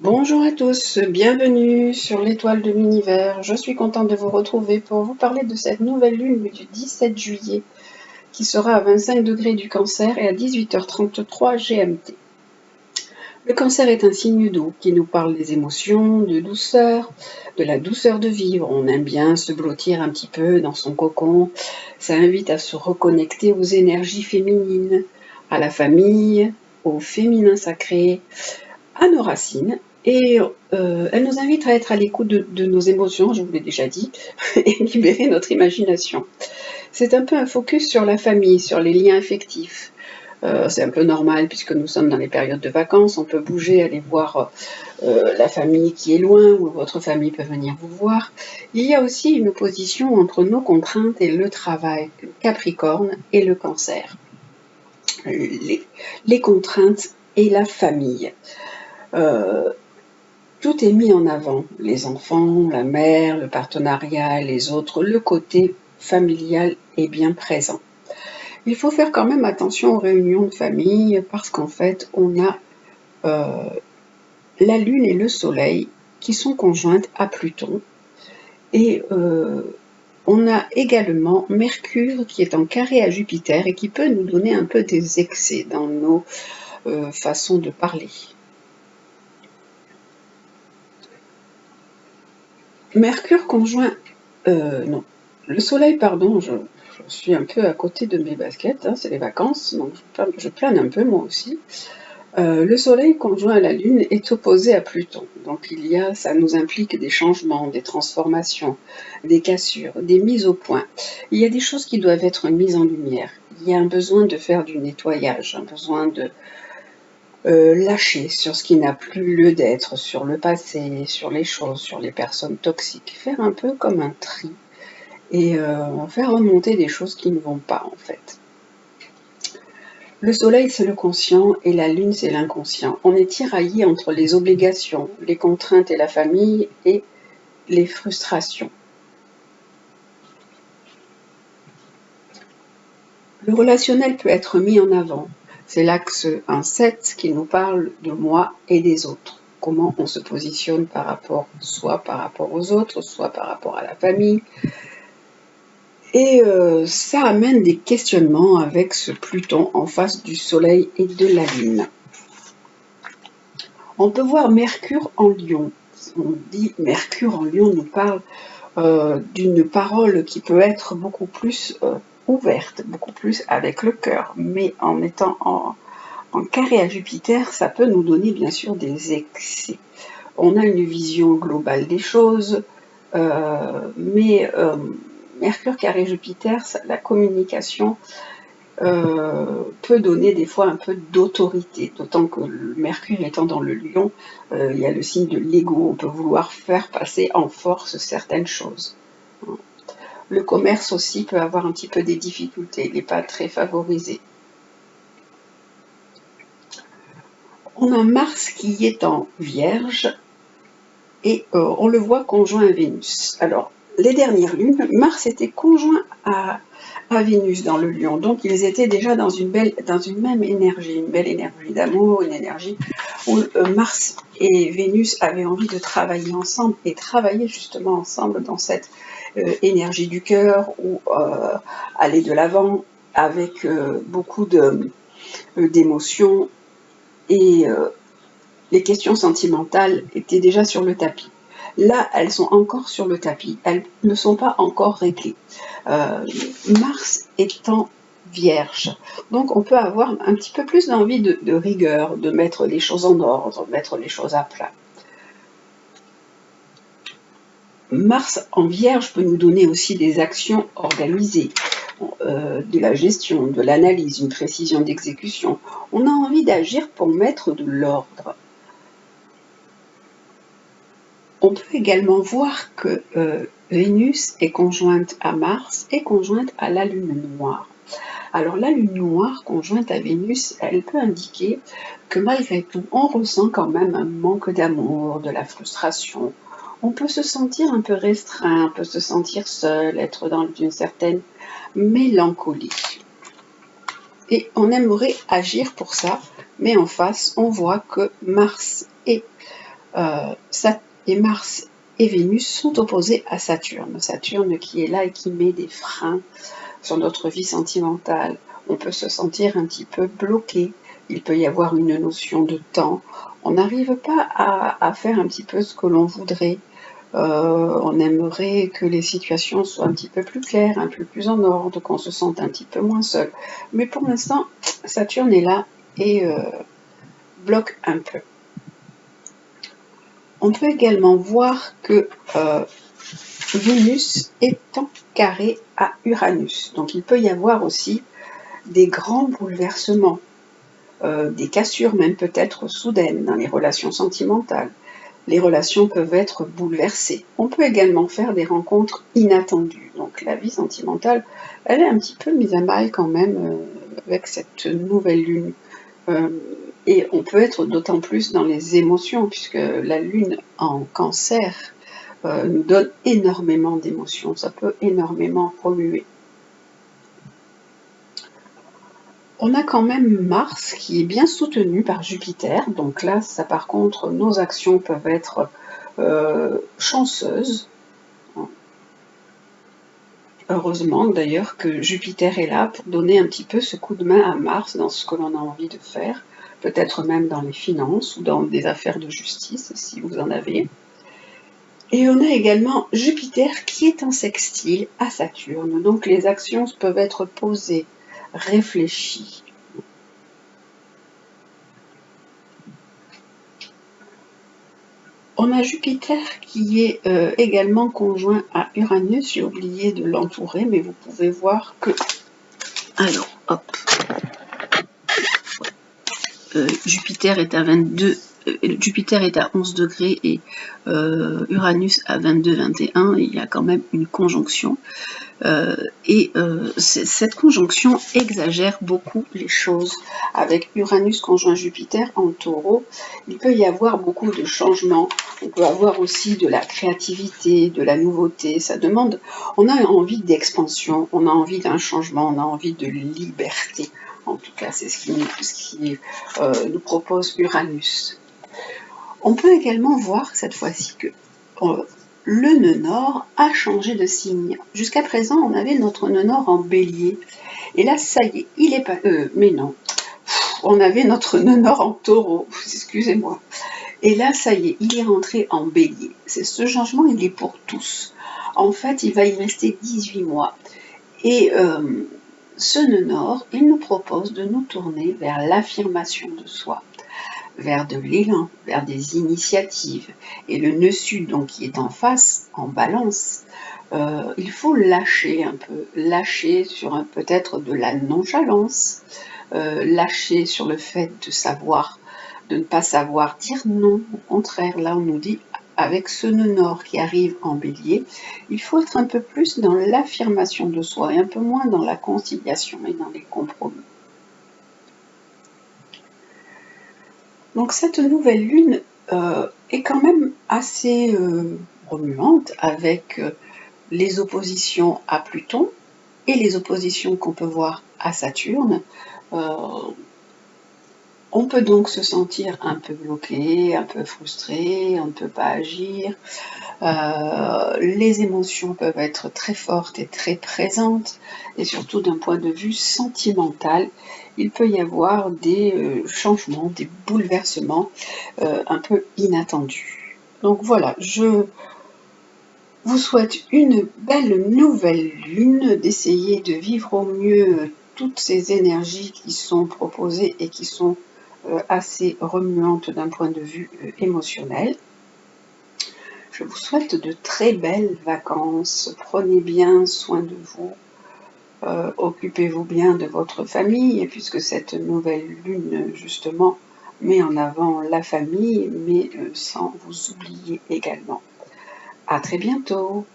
Bonjour à tous, bienvenue sur l'étoile de l'univers. Je suis contente de vous retrouver pour vous parler de cette nouvelle lune du 17 juillet qui sera à 25 degrés du Cancer et à 18h33 GMT. Le Cancer est un signe d'eau qui nous parle des émotions, de la douceur de vivre. On aime bien se blottir un petit peu dans son cocon. Ça invite à se reconnecter aux énergies féminines, à la famille, au féminin sacré, à nos racines. Et elle nous invite à être à l'écoute de nos émotions, je vous l'ai déjà dit, et libérer notre imagination. C'est un peu un focus sur la famille, sur les liens affectifs. C'est un peu normal puisque nous sommes dans les périodes de vacances, on peut bouger, aller voir la famille qui est loin ou votre famille peut venir vous voir. Il y a aussi une opposition entre nos contraintes et le travail, le Capricorne et le Cancer. Les contraintes et la famille. Tout est mis en avant, les enfants, la mère, le partenariat, les autres, le côté familial est bien présent. Il faut faire quand même attention aux réunions de famille parce qu'en fait, on a la Lune et le Soleil qui sont conjointes à Pluton et on a également Mercure qui est en carré à Jupiter et qui peut nous donner un peu des excès dans nos façons de parler. Mercure conjoint... non, le Soleil, pardon, je suis un peu à côté de mes baskets, hein, c'est les vacances, donc je plane un peu moi aussi. Le Soleil conjoint à la Lune est opposé à Pluton, donc ça nous implique des changements, des transformations, des cassures, des mises au point. Il y a des choses qui doivent être mises en lumière. Il y a un besoin de faire du nettoyage, un besoin de lâcher sur ce qui n'a plus lieu d'être, sur le passé, sur les choses, sur les personnes toxiques, faire un peu comme un tri et faire remonter des choses qui ne vont pas en fait. Le soleil c'est le conscient et la lune c'est l'inconscient. On est tiraillé entre les obligations, les contraintes et la famille et les frustrations. Le relationnel peut être mis en avant. C'est l'axe 1-7 qui nous parle de moi et des autres. Comment on se positionne soit par rapport aux autres, soit par rapport à la famille. Et ça amène des questionnements avec ce Pluton en face du Soleil et de la Lune. On peut voir Mercure en Lion. On dit Mercure en Lion nous parle d'une parole qui peut être beaucoup plus ouverte, beaucoup plus avec le cœur, mais en étant en carré à Jupiter, ça peut nous donner bien sûr des excès. On a une vision globale des choses, mais Mercure carré Jupiter, la communication peut donner des fois un peu d'autorité, d'autant que le Mercure étant dans le Lion, il y a le signe de l'ego, on peut vouloir faire passer en force certaines choses. Le commerce aussi peut avoir un petit peu des difficultés, il n'est pas très favorisé. On a Mars qui est en Vierge et on le voit conjoint à Vénus. Alors, les dernières lunes, Mars était conjoint à Vénus dans le Lion, donc ils étaient déjà dans une même énergie, une belle énergie d'amour, une énergie où Mars et Vénus avaient envie de travailler ensemble et travailler justement ensemble dans cette énergie du cœur ou aller de l'avant avec beaucoup d'émotions et les questions sentimentales étaient déjà sur le tapis. Là, elles sont encore sur le tapis, elles ne sont pas encore réglées. Mars est en Vierge, donc on peut avoir un petit peu plus d'envie de rigueur, de mettre les choses en ordre, de mettre les choses à plat. Mars en Vierge peut nous donner aussi des actions organisées, de la gestion, de l'analyse, une précision d'exécution. On a envie d'agir pour mettre de l'ordre. On peut également voir que Vénus est conjointe à Mars et conjointe à la Lune noire. Alors la Lune noire conjointe à Vénus, elle peut indiquer que malgré tout, on ressent quand même un manque d'amour, de la frustration. On peut se sentir un peu restreint, on peut se sentir seul, être dans une certaine mélancolie. Et on aimerait agir pour ça, mais en face, on voit que Mars et Et Mars et Vénus sont opposés à Saturne. Saturne qui est là et qui met des freins sur notre vie sentimentale. On peut se sentir un petit peu bloqué. Il peut y avoir une notion de temps. On n'arrive pas à faire un petit peu ce que l'on voudrait. On aimerait que les situations soient un petit peu plus claires, un peu plus en ordre, qu'on se sente un petit peu moins seul. Mais pour l'instant, Saturne est là et bloque un peu. On peut également voir que Vénus est en carré à Uranus. Donc il peut y avoir aussi des grands bouleversements, des cassures même peut-être soudaines dans les relations sentimentales. Les relations peuvent être bouleversées. On peut également faire des rencontres inattendues. Donc la vie sentimentale, elle est un petit peu mise à mal quand même avec cette nouvelle lune. Et on peut être d'autant plus dans les émotions, puisque la lune en cancer nous donne énormément d'émotions. Ça peut énormément remuer. On a quand même Mars qui est bien soutenu par Jupiter. Donc là, ça par contre, nos actions peuvent être chanceuses. Heureusement d'ailleurs que Jupiter est là pour donner un petit peu ce coup de main à Mars dans ce que l'on a envie de faire, peut-être même dans les finances ou dans des affaires de justice si vous en avez. Et on a également Jupiter qui est en sextile à Saturne, donc les actions peuvent être posées, réfléchies. On a Jupiter qui est également conjoint à Uranus, j'ai oublié de l'entourer, mais vous pouvez voir que... Alors, hop. Jupiter est à 22, Jupiter est à 11 degrés et Uranus à 22-21, il y a quand même une conjonction. Cette conjonction exagère beaucoup les choses. Avec Uranus conjoint Jupiter en Taureau, il peut y avoir beaucoup de changements. On peut avoir aussi de la créativité, de la nouveauté. Ça demande, on a envie d'expansion, on a envie d'un changement, on a envie de liberté. En tout cas, c'est ce qui nous propose Uranus. On peut également voir cette fois-ci que le nœud nord a changé de signe. Jusqu'à présent, on avait notre nœud nord en bélier. Et là, ça y est, il est pas... mais non. On avait notre nœud nord en taureau. Excusez-moi. Et là, ça y est, il est rentré en bélier. Ce changement, il est pour tous. En fait, il va y rester 18 mois. Et ce nœud nord, il nous propose de nous tourner vers l'affirmation de soi, vers de l'élan, vers des initiatives. Et le nœud sud, donc, qui est en face, en balance, il faut lâcher un peu, lâcher sur peut-être de la nonchalance, lâcher sur le fait de ne pas savoir dire non. Au contraire, là, on nous dit, avec ce nœud nord qui arrive en bélier, il faut être un peu plus dans l'affirmation de soi et un peu moins dans la conciliation et dans les compromis. Donc cette nouvelle lune est quand même assez remuante avec les oppositions à Pluton et les oppositions qu'on peut voir à Saturne. On peut donc se sentir un peu bloqué, un peu frustré, on ne peut pas agir. Les émotions peuvent être très fortes et très présentes, et surtout d'un point de vue sentimental, il peut y avoir des changements, des bouleversements un peu inattendus. Donc voilà, je vous souhaite une belle nouvelle lune, d'essayer de vivre au mieux toutes ces énergies qui sont proposées et qui sont assez remuantes d'un point de vue émotionnel. Je vous souhaite de très belles vacances, prenez bien soin de vous, occupez-vous bien de votre famille, puisque cette nouvelle lune justement met en avant la famille, mais sans vous oublier également. À très bientôt.